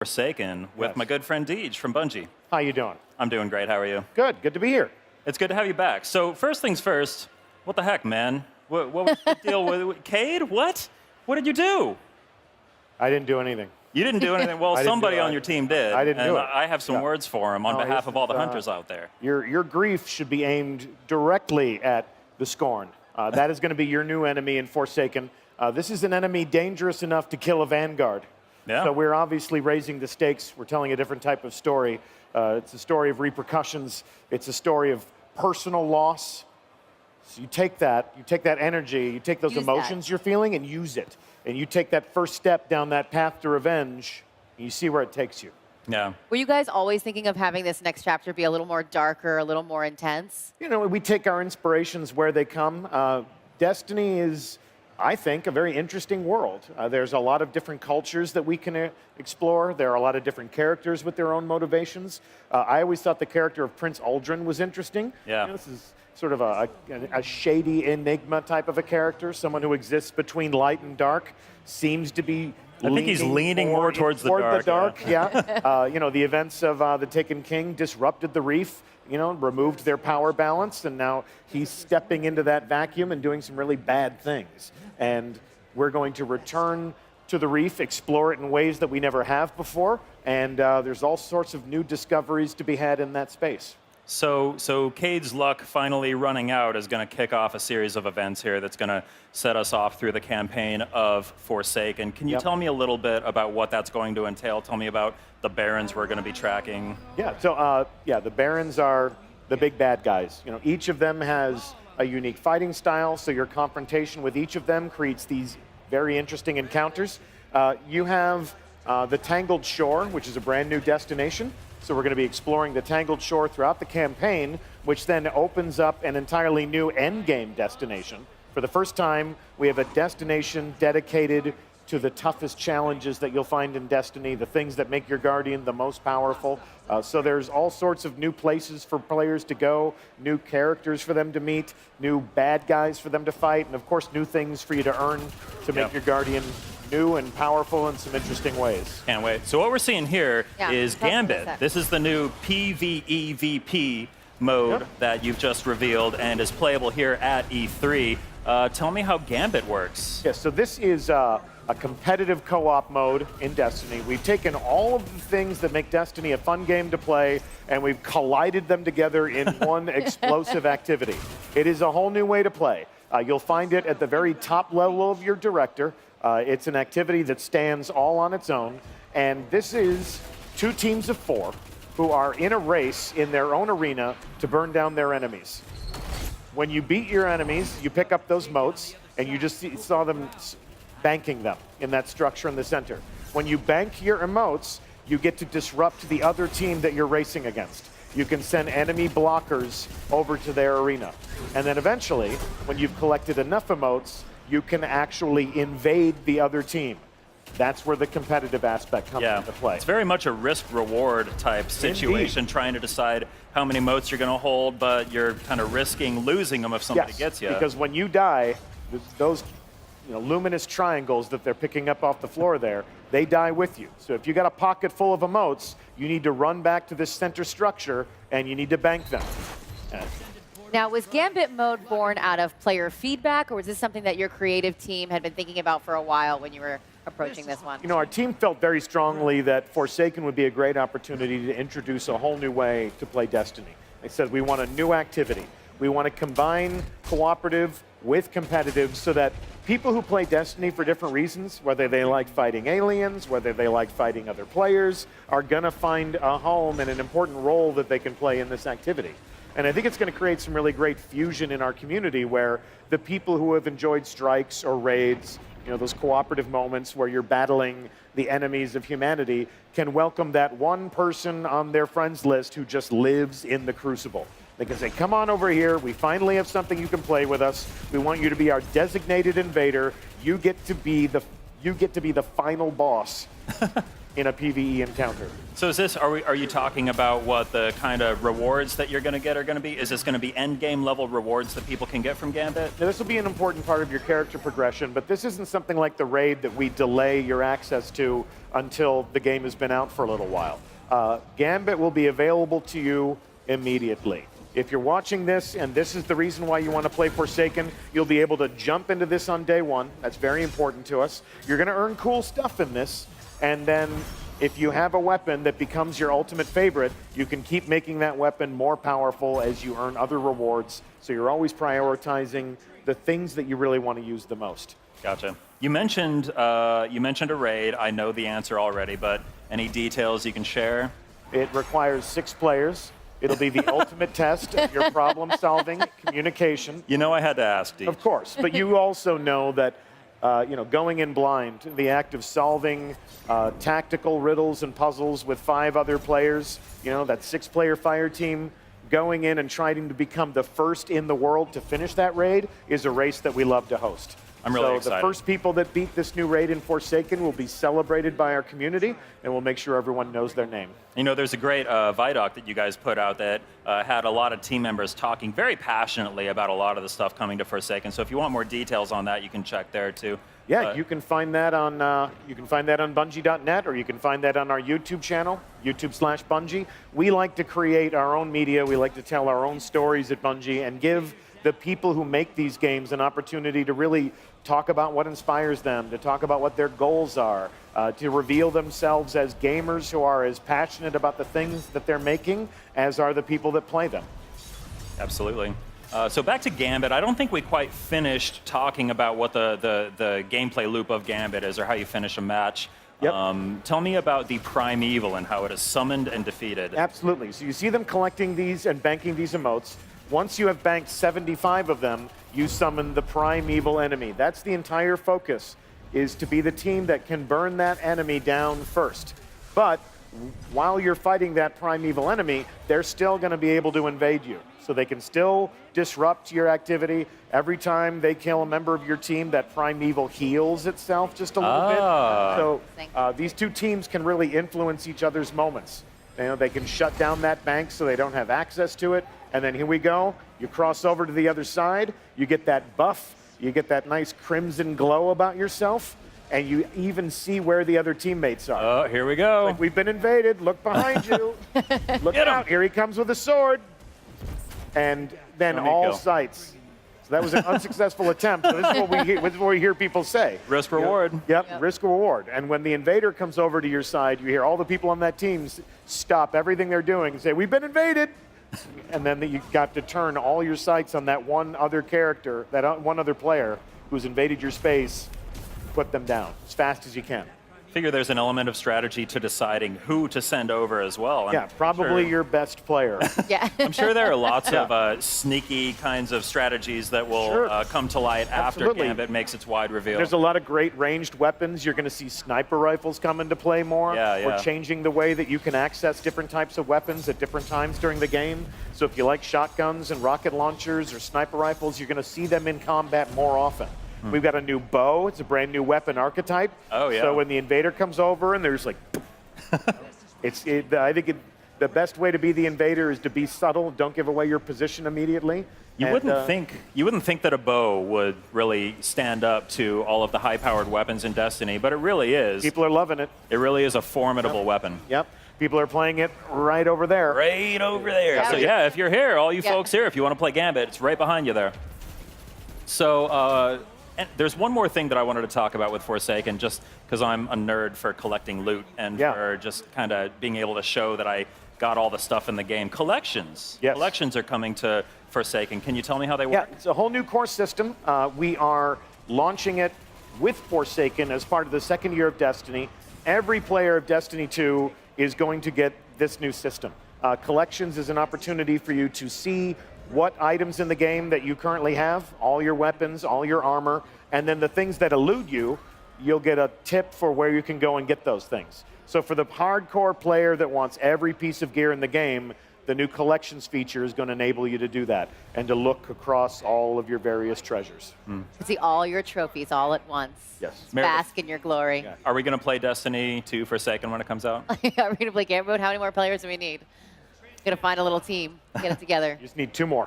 Forsaken with Yes. my good friend Deej from Bungie. How you doing? I'm doing great. How are you? Good. Good to be here. It's good to have you back. So first things first, what the heck, man? What was the deal with Cade? What? What did you do? I didn't do anything. You didn't do anything. Well, I didn't somebody do it. on your team did. I didn't and do it. I have some Yeah. words for him on No, behalf this of all the is, hunters out there. Your grief should be aimed directly at the Scorn. That is going to be your new enemy in Forsaken. This is an enemy dangerous enough to kill a Vanguard. Yeah. So we're obviously raising the stakes. We're telling a different type of story. It's a story of repercussions. It's a story of personal loss. So you take that energy, you take those Use emotions that. you're feeling and use it. And you take that first step down that path to revenge, and you see where it takes you. Yeah. Were you guys always thinking of having this next chapter be a little more darker, a little more intense? You know, we take our inspirations where they come. Destiny is, I think, a very interesting world. There's a lot of different cultures that we can explore. There are a lot of different characters with their own motivations. I always thought the character of Prince Uldren was interesting. Yeah. You know, this is sort of a shady enigma type of a character, someone who exists between light and dark, seems to be I think he's leaning more towards the dark, yeah. You know, the events of the Taken King disrupted the Reef, you know, removed their power balance, and now he's stepping into that vacuum and doing some really bad things. And we're going to return to the Reef, explore it in ways that we never have before, and there's all sorts of new discoveries to be had in that space. So Cade's luck finally running out is going to kick off a series of events here that's going to set us off through the campaign of Forsaken. Can you Yep. tell me a little bit about what that's going to entail? Tell me about the Barons we're going to be tracking. Yeah, so the Barons are the big bad guys. You know, each of them has a unique fighting style, so your confrontation with each of them creates these very interesting encounters. You have the Tangled Shore, which is a brand new destination. So we're going to be exploring the Tangled Shore throughout the campaign, which then opens up an entirely new endgame destination. For the first time, we have a destination dedicated to the toughest challenges that you'll find in Destiny, the things that make your Guardian the most powerful. So there's all sorts of new places for players to go, new characters for them to meet, new bad guys for them to fight, and of course new things for you to earn to make Yep. your Guardian new and powerful in some interesting ways. Can't wait. So what we're seeing here is Yeah, talk about Gambit. that. This is the new PvEVP mode Yep. that you've just revealed and is playable here at E3. Tell me how Gambit works. Yes, so this is a competitive co-op mode in Destiny. We've taken all of the things that make Destiny a fun game to play, and we've collided them together in one explosive activity. It is a whole new way to play. You'll find it at the very top level of your director. It's an activity that stands all on its own, and this is 2 teams of 4 who are in a race in their own arena to burn down their enemies. When you beat your enemies, you pick up those motes, and you just saw them banking them in that structure in the center. When you bank your emotes, you get to disrupt the other team that you're racing against. You can send enemy blockers over to their arena. And then eventually, when you've collected enough emotes, you can actually invade the other team. That's where the competitive aspect comes into play. It's very much a risk-reward type situation, trying to decide how many motes you're going to hold, but you're kind of risking losing them if somebody Yes, gets you. because when you die, those luminous triangles that they're picking up off the floor there, they die with you. So if you got a pocket full of emotes, you need to run back to this center structure, and you need to bank them. Now, was Gambit mode born out of player feedback, or was this something that your creative team had been thinking about for a while when you were approaching this one? You know, our team felt very strongly that Forsaken would be a great opportunity to introduce a whole new way to play Destiny. They said we want a new activity. We want to combine cooperative with competitive so that people who play Destiny for different reasons, whether they like fighting aliens, whether they like fighting other players, are going to find a home and an important role that they can play in this activity. And I think it's going to create some really great fusion in our community where the people who have enjoyed strikes or raids, you know, those cooperative moments where you're battling the enemies of humanity, can welcome that one person on their friends list who just lives in the Crucible. They can say, come on over here, we finally have something you can play with us. We want you to be our designated invader. You get to be the final boss. in a PvE encounter. So is this, are you talking about what the kind of rewards that you're going to get are going to be? Is this going to be end game level rewards that people can get from Gambit? Now, this will be an important part of your character progression, but this isn't something like the raid that we delay your access to until the game has been out for a little while. Gambit will be available to you immediately. If you're watching this and this is the reason why you want to play Forsaken, you'll be able to jump into this on day one. That's very important to us. You're going to earn cool stuff in this, and then if you have a weapon that becomes your ultimate favorite, you can keep making that weapon more powerful as you earn other rewards. So you're always prioritizing the things that you really want to use the most. Gotcha. You mentioned a raid. I know the answer already, but any details you can share? It requires 6 players. It'll be the ultimate test of your problem-solving communication. You know I had to ask, Deej. Of course, but you also know that going in blind, the act of solving tactical riddles and puzzles with 5 other players, that 6-player fire team, going in and trying to become the first in the world to finish that raid is a race that we love to host. I'm really excited. So the first people that beat this new raid in Forsaken will be celebrated by our community, and we'll make sure everyone knows their name. There's a great Vidoc that you guys put out that had a lot of team members talking very passionately about a lot of the stuff coming to Forsaken. So if you want more details on that, you can check there too. Yeah, you can find that on Bungie.net, or you can find that on our YouTube channel, YouTube/Bungie. We like to create our own media. We like to tell our own stories at Bungie and give the people who make these games an opportunity to really talk about what inspires them, to talk about what their goals are, to reveal themselves as gamers who are as passionate about the things that they're making as are the people that play them. Absolutely. So back to Gambit. I don't think we quite finished talking about what the gameplay loop of Gambit is, or how you finish a match. Yep. Tell me about the Primeval and how it is summoned and defeated. Absolutely. So you see them collecting these and banking these emotes. Once you have banked 75 of them, you summon the Primeval enemy. That's the entire focus, is to be the team that can burn that enemy down first. But while you're fighting that Primeval enemy, they're still going to be able to invade you. So they can still disrupt your activity. Every time they kill a member of your team, that Primeval heals itself just a little bit. So these two teams can really influence each other's moments. They can shut down that bank so they don't have access to it. And then here we go. You cross over to the other side. You get that buff. You get that nice crimson glow about yourself. And you even see where the other teammates are. Oh, here we go. Like, we've been invaded. Look behind you. Look out. Here he comes with a sword. And then all sights. So that was an unsuccessful attempt. So this is what we hear people say. Risk reward. Yep, risk reward. And when the invader comes over to your side, you hear all the people on that team stop everything they're doing and say, "We've been invaded." And then you got to turn all your sights on that one other character, that one other player who's invaded your space, put them down as fast as you can. Figure there's an element of strategy to deciding who to send over as well. Yeah, probably your best player. Yeah. I'm sure there are lots of sneaky kinds of strategies that will come to light after Gambit makes its wide reveal. There's a lot of great ranged weapons. You're going to see sniper rifles come into play more. We're changing the way that you can access different types of weapons at different times during the game. So if you like shotguns and rocket launchers or sniper rifles, you're going to see them in combat more often. We've got a new bow. It's a brand new weapon archetype. Oh, yeah. So when the invader comes over and there's like, I think the best way to be the invader is to be subtle. Don't give away your position immediately. You wouldn't think that a bow would really stand up to all of the high-powered weapons in Destiny, but it really is. People are loving it. It really is a formidable weapon. Yep. People are playing it right over there. Right over there. Yeah. So yeah, if you're here, all you folks here, if you want to play Gambit, it's right behind you there. So. And there's one more thing that I wanted to talk about with Forsaken, just because I'm a nerd for collecting loot and for just kind of being able to show that I got all the stuff in the game. Collections. Yes. Collections are coming to Forsaken. Can you tell me how they work? Yeah, it's a whole new core system. We are launching it with Forsaken as part of the second year of Destiny. Every player of Destiny 2 is going to get this new system. Collections is an opportunity for you to see what items in the game that you currently have, all your weapons, all your armor, and then the things that elude you, you'll get a tip for where you can go and get those things. So for the hardcore player that wants every piece of gear in the game, The new collections feature is going to enable you to do that and to look across all of your various treasures. To see all your trophies all at once. Yes. Just bask in your glory. Yeah. Are we going to play Destiny 2 Forsaken when it comes out? Are we going to play Gambit Mode? How many more players do we need? Going to find a little team, get it together. You just need 2 more.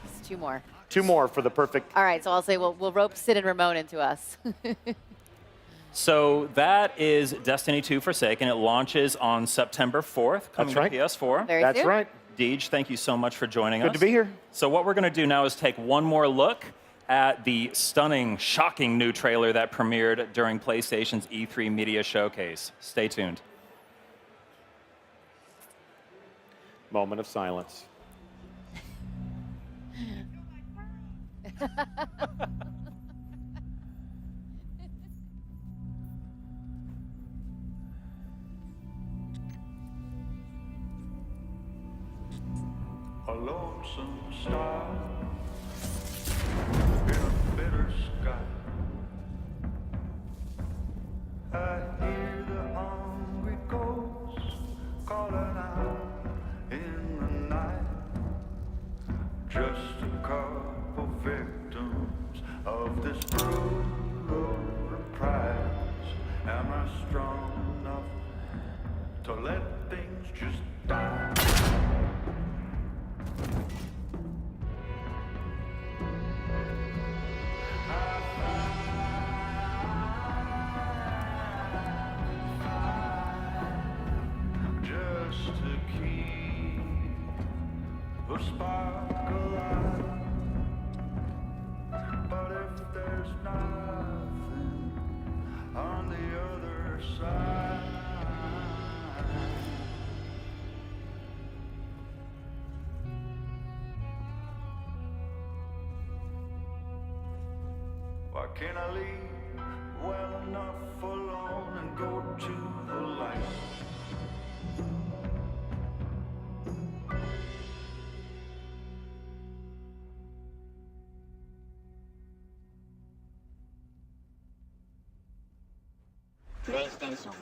Just 2 more. 2 more for the perfect. All right, so I'll say we'll rope Sid and Ramon into us. So that is Destiny 2 Forsaken. It launches on September 4th, coming right. to PS4. Very That's soon. right. Deej, thank you so much for joining us. Good to be here. So what we're going to do now is take one more look at the stunning, shocking new trailer that premiered during PlayStation's E3 Media Showcase. Stay tuned. Moment of silence. A lonesome star in a bitter sky. I hear the hungry ghosts calling out in the night. Just a couple victims of this brutal prize. Am I strong enough to let things just die? Just to keep a spark alive. But if there's nothing on the other side, why can't I leave well enough alone and go to the light? PlayStation